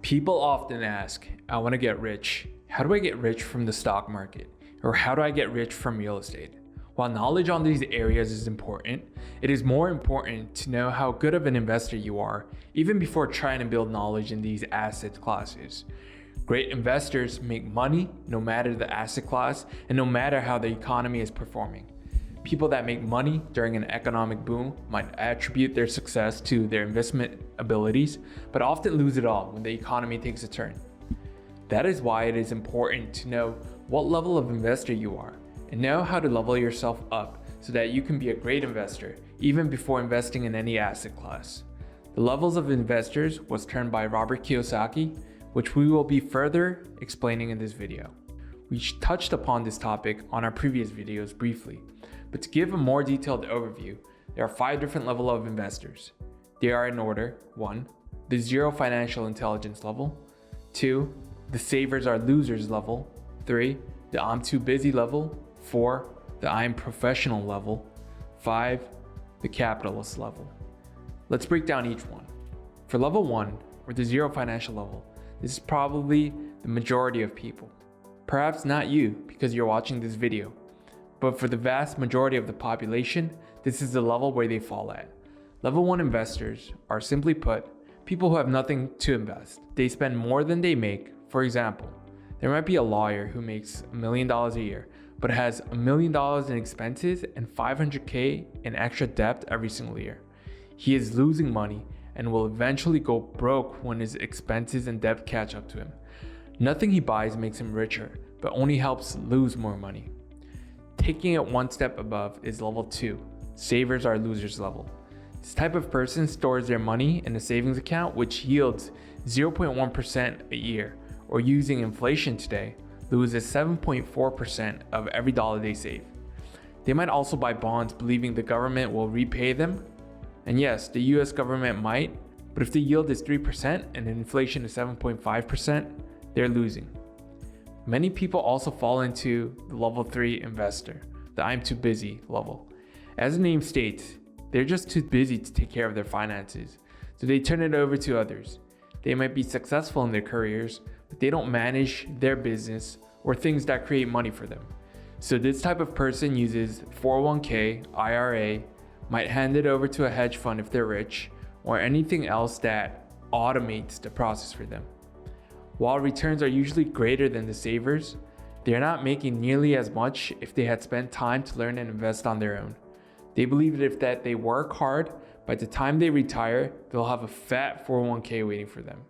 People often ask, I want to get rich. How do I get rich from the stock market? Or how do I get rich from real estate? While knowledge on these areas is important, it is more important to know how good of an investor you are, even before trying to build knowledge in these asset classes. Great investors make money no matter the asset class and no matter how the economy is performing. People that make money during an economic boom might attribute their success to their investment abilities, but often lose it all when the economy takes a turn. That is why it is important to know what level of investor you are and know how to level yourself up so that you can be a great investor even before investing in any asset class. The levels of investors was termed by Robert Kiyosak, which we will be further explaining in this video. We touched upon this topic on our previous videos briefly, but to give a more detailed overview, there are 5 different levels of investors. They are in order: 1. The zero financial intelligence level. 2. The savers are losers level. 3. The I'm too busy level. 4. The I'm professional level. 5. The capitalist level. Let's break down each one. For level 1, or the zero financial level, this is probably the majority of people. Perhaps not you because you're watching this video, but for the vast majority of the population, this is the level where they fall at. Level 1 investors are, simply put, people who have nothing to invest. They spend more than they make. For example, there might be a lawyer who makes $1 million a year, but has $1 million in expenses and $500K in extra debt every single year. He is losing money and will eventually go broke when his expenses and debt catch up to him. Nothing he buys makes him richer, but only helps lose more money. Taking it one step above is level 2, savers are losers level. This type of person stores their money in a savings account which yields 0.1% a year, or using inflation today, loses 7.4% of every dollar they save. They might also buy bonds believing the government will repay them. And yes, the US government might, but if the yield is 3% and inflation is 7.5%, they're losing. Many people also fall into the level 3 investor, the I'm too busy level. As the name states, they're just too busy to take care of their finances, so they turn it over to others. They might be successful in their careers, but they don't manage their business or things that create money for them. So this type of person uses 401k, IRA, might hand it over to a hedge fund if they're rich, or anything else that automates the process for them. While returns are usually greater than the savers, they're not making nearly as much if they had spent time to learn and invest on their own. They believe that if they work hard, by the time they retire, they'll have a fat 401k waiting for them.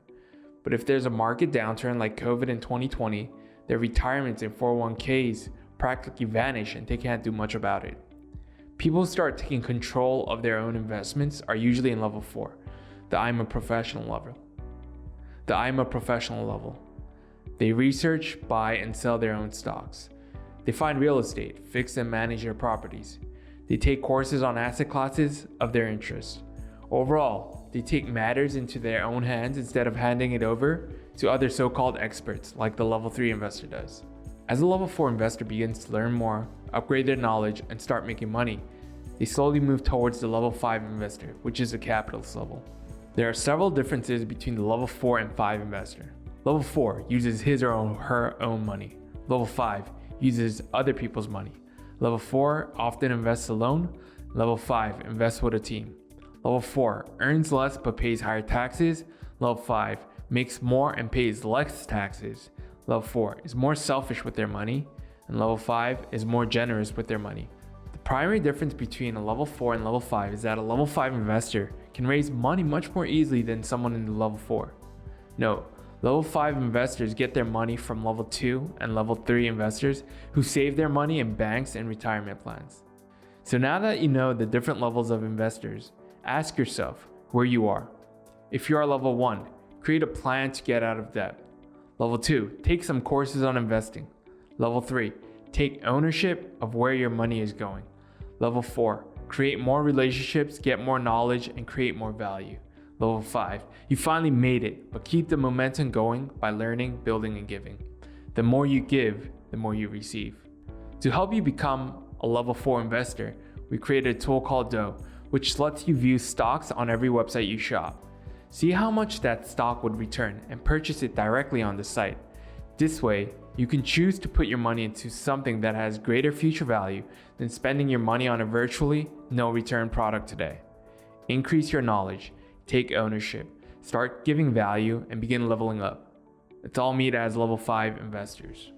But if there's a market downturn like COVID in 2020, their retirements and 401ks practically vanish and they can't do much about it. People who start taking control of their own investments are usually in level 4, the I'm a professional level. The I'm a professional level. They research, buy, and sell their own stocks. They find real estate, fix and manage their properties. They take courses on asset classes of their interest. Overall, they take matters into their own hands instead of handing it over to other so-called experts like the level 3 investor does. As a level 4 investor begins to learn more, upgrade their knowledge, and start making money, they slowly move towards the level 5 investor, which is the capitalist level. There are several differences between the level 4 and 5 investor. Level 4 uses his or her own money. Level 5 uses other people's money. Level 4 often invests alone. Level 5 invests with a team. Level 4 earns less but pays higher taxes. Level 5 makes more and pays less taxes. Level 4 is more selfish with their money. And level 5 is more generous with their money. The primary difference between a level 4 and level 5 is that a level 5 investor can raise money much more easily than someone in the level 4. Note, level 5 investors get their money from level 2 and level 3 investors who save their money in banks and retirement plans. So now that you know the different levels of investors, ask yourself where you are. If you are level 1, create a plan to get out of debt. Level 2, take some courses on investing. Level 3, take ownership of where your money is going. Level 4, create more relationships, get more knowledge, and create more value. Level 5, you finally made it, but keep the momentum going by learning, building, and giving. The more you give, the more you receive. To help you become a level 4 investor, we created a tool called Dough, which lets you view stocks on every website you shop. See how much that stock would return and purchase it directly on the site. This way, you can choose to put your money into something that has greater future value than spending your money on a virtually no return product today. Increase your knowledge, take ownership, start giving value, and begin leveling up. Let's all meet as level 5 investors.